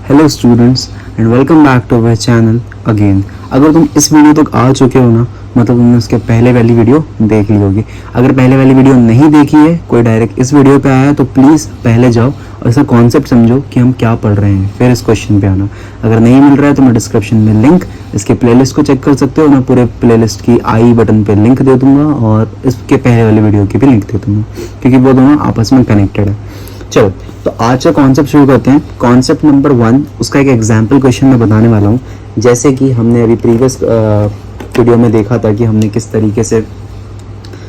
Hello students and welcome back to our channel again. अगर तुम इस वीडियो तक आ चुके हो ना, मतलब तुमने उसके पहले वाली वीडियो देख ली होगी। अगर पहले वाली वीडियो नहीं देखी है, कोई डायरेक्ट इस वीडियो पे आया है तो प्लीज़ पहले जाओ और इसका कॉन्सेप्ट समझो कि हम क्या पढ़ रहे हैं, फिर इस क्वेश्चन पे आना। अगर नहीं मिल रहा है तो मैं डिस्क्रिप्शन में लिंक इसके प्लेलिस्ट को चेक कर सकते हो। मैं पूरे प्लेलिस्ट की आई बटन पे लिंक दे दूंगा और इसके पहले वाली वीडियो की भी लिंक दे दूंगा, क्योंकि वो दोनों आपस में कनेक्टेड है। चलो तो आज का कॉन्सेप्ट शुरू करते हैं। कॉन्सेप्ट नंबर 1, उसका एक एग्जाम्पल क्वेश्चन मैं बताने वाला हूँ। जैसे कि हमने अभी प्रीवियस वीडियो में देखा था कि हमने किस तरीके से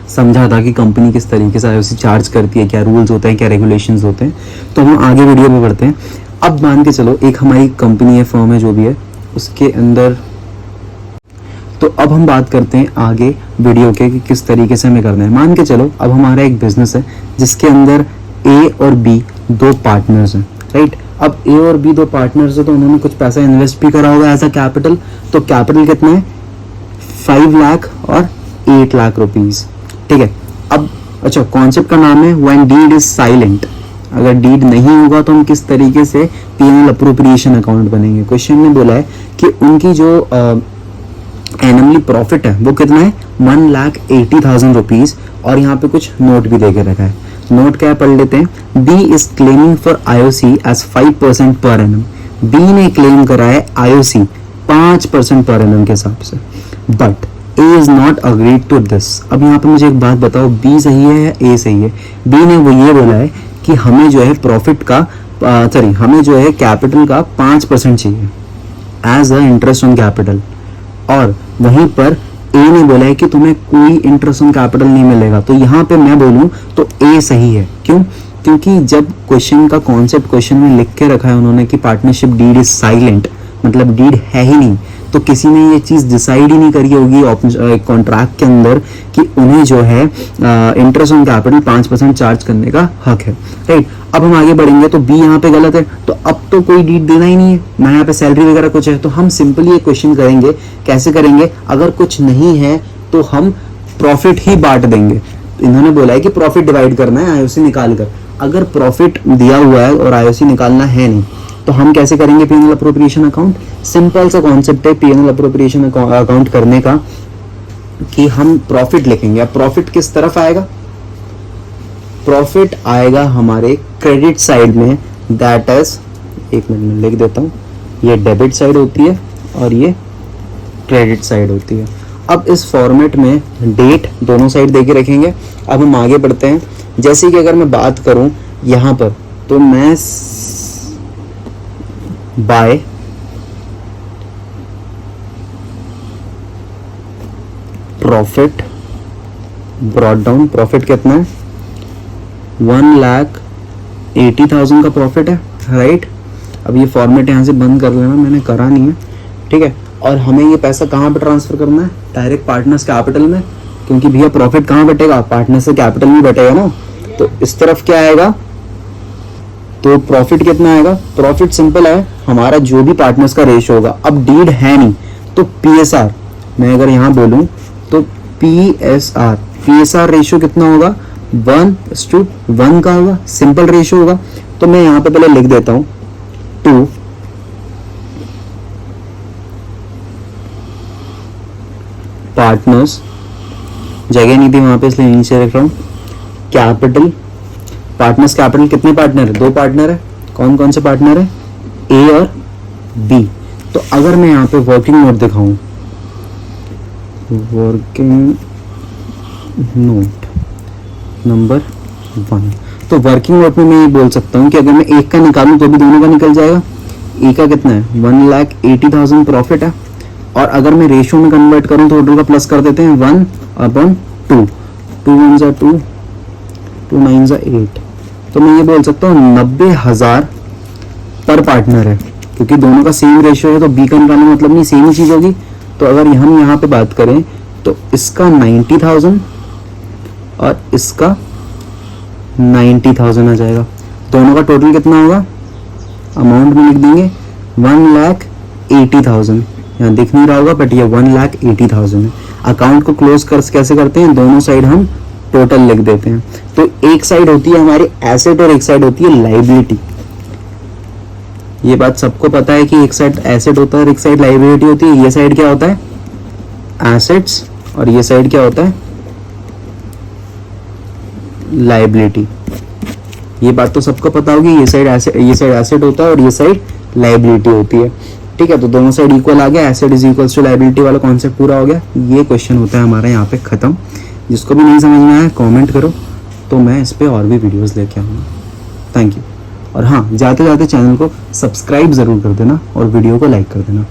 समझा था कि कंपनी किस तरीके से आईओसी चार्ज करती है, क्या रूल्स होते हैं, क्या रेगुलेशंस होते हैं। तो हम आगे वीडियो में बढ़ते हैं। अब मान के चलो एक हमारी कंपनी है, फर्म है, जो भी है, उसके अंदर तो अब हम बात करते हैं आगे वीडियो के कि किस तरीके से हमें करना है। मान के चलो अब हमारा एक बिजनेस है जिसके अंदर ए और बी दो पार्टनर्स हैं, राइट। अब ए और बी दो पार्टनर्स है तो उन्होंने कुछ पैसा इन्वेस्ट भी करा होगा एज अ कैपिटल। तो कैपिटल कितना है? 5 लाख और 8 लाख रुपीज, ठीक है। अब अच्छा, कॉन्सेप्ट का नाम है व्हेन डीड इज साइलेंट। अगर डीड नहीं होगा तो हम किस तरीके से पीएनएल अप्रोप्रिएशन अकाउंट बनेंगे। क्वेश्चन में बोला है कि उनकी जो एनुअली प्रॉफिट है वो कितना है? 1,80,000 रुपीज। और यहाँ पे कुछ नोट भी देके रखा है। नोट क्या पढ़ लेते हैं। B is claiming for IOC as 5% per annum. B ने क्लेम करा है आईओसी 5% पर एनम के हिसाब से, but A is not agreed to this. अब यहाँ पे मुझे एक बात बताओ, बी सही है या ए सही है? बी ने वो ये बोला है कि हमें जो है प्रॉफिट का हमें जो है कैपिटल का 5% चाहिए as a interest on capital, और वहीं पर ए ने बोला है कि तुम्हें कोई इंटरेस्ट ऑन कैपिटल नहीं मिलेगा। तो यहाँ पे मैं बोलूँ तो ए सही है। क्यों? क्योंकि जब क्वेश्चन का कॉन्सेप्ट क्वेश्चन में लिख के रखा है उन्होंने कि पार्टनरशिप डीड इज साइलेंट, मतलब डीड है ही नहीं, तो किसी ने ये चीज़ डिसाइड ही नहीं करी होगी कॉन्ट्रैक्ट के अंदर कि उन्हें जो है इंटरेस्ट ऑन कैपिटल 5% चार्ज करने का हक है, राइट। अब हम आगे बढ़ेंगे तो बी यहाँ पे गलत है, तो अब तो कोई डीड देना ही नहीं है ना, यहाँ पे सैलरी वगैरह कुछ है। तो हम सिंपली ये क्वेश्चन करेंगे, कैसे करेंगे? अगर कुछ नहीं है तो हम प्रॉफिट ही बांट देंगे। इन्होंने बोला है कि प्रॉफिट डिवाइड करना है आईओसी निकाल कर। अगर प्रॉफिट दिया हुआ है और आईओसी निकालना है नहीं, तो हम कैसे करेंगे पीएनएल अप्रोप्रिएशन अकाउंट? सिंपल सा कॉन्सेप्ट है पीएनएल अप्रोप्रिएशन अकाउंट करने का कि हम प्रॉफिट लिखेंगे। अब प्रॉफिट किस तरफ आएगा? प्रॉफिट आएगा हमारे क्रेडिट साइड में, दैट इज, एक मिनट में लिख देता हूँ, ये डेबिट साइड होती है और ये क्रेडिट साइड होती है। अब इस फॉर्मेट में डेट दोनों साइड देके रखेंगे। अब हम आगे बढ़ते हैं। जैसे कि अगर मैं बात करूं यहाँ पर, तो मैं by profit brought down, profit कितना है? 1,80,000 का प्रॉफिट है, राइट। अब ये फॉर्मेट यहाँ से बंद कर लेना, मैंने करा नहीं है, ठीक है। और हमें ये पैसा कहाँ पे ट्रांसफर करना है? डायरेक्ट पार्टनर्स कैपिटल में, क्योंकि भैया प्रॉफिट कहाँ बटेगा? पार्टनर से कैपिटल में बटेगा ना। तो इस तरफ क्या आएगा? तो प्रॉफिट कितना आएगा? प्रॉफिट सिंपल है, हमारा जो भी पार्टनर्स का रेशियो होगा। अब डीड है नहीं तो पीएसआर, मैं अगर यहाँ बोलूँ तो पीएसआर रेशियो कितना होगा? 1:1 का होगा, सिंपल रेशियो होगा। तो मैं यहाँ पे पहले लिख देता हूँ 2 पार्टनर्स, जगह नहीं थी वहां पे इसलिए नीचे रख रहा हूँ, कैपिटल, पार्टनर्स कैपिटल। कितने पार्टनर है? 2 पार्टनर है। कौन कौन से पार्टनर है? ए और बी। तो अगर मैं यहाँ पे वर्किंग नोट दिखाऊं, वर्किंग नोट नंबर 1, तो वर्किंग नोट में मैं ये बोल सकता हूँ कि अगर मैं एक का निकालूं तो भी दोनों का निकल जाएगा। ए का कितना है? 1,80,000 प्रॉफिट है। और अगर मैं रेशियो में कन्वर्ट करूं तो टोटल का प्लस कर देते हैं 1/2, 2 1 जा 2, 2 9 जा 8। तो मैं ये बोल सकता हूँ 90,000 पर पार्टनर है, क्योंकि दोनों का सेम रेशियो है तो बी का निकालने मतलब नहीं, सेम ही चीज होगी। तो अगर हम यहाँ पे बात करें तो इसका 90,000 और इसका 90,000 आ जाएगा। दोनों का टोटल कितना होगा? अमाउंट में लिख देंगे 1,80,000। यहाँ दिख नहीं रहा होगा बट ये 1,80,000 है। अकाउंट को क्लोज कर कैसे करते हैं? दोनों साइड हम टोटल लिख देते हैं। तो एक साइड होती है हमारी एसेट और एक साइड होती है लाइबिलिटी। ये बात सबको पता है कि एक साइड एसेट होता है और एक साइड लाइबिलिटी होती है। ये साइड क्या होता है, एसेट्स, और ये साइड क्या होता है, लाइबिलिटी। ये बात तो सबको पता होगी, ये साइड एसेट होता है और ये साइड लाइबिलिटी होती है। ठीक है, तो दोनों साइड इक्वल आ गया, asset is equals to liability वाला कॉन्सेप्ट पूरा हो गया। ये क्वेश्चन होता है हमारा यहाँ पे खत्म। जिसको भी नहीं समझ में आया कमेंट करो, तो मैं इस पे और भी वीडियोस लेके आऊँगा। Thank you. और हाँ, जाते जाते चैनल को सब्सक्राइब ज़रूर कर देना और वीडियो को लाइक कर देना।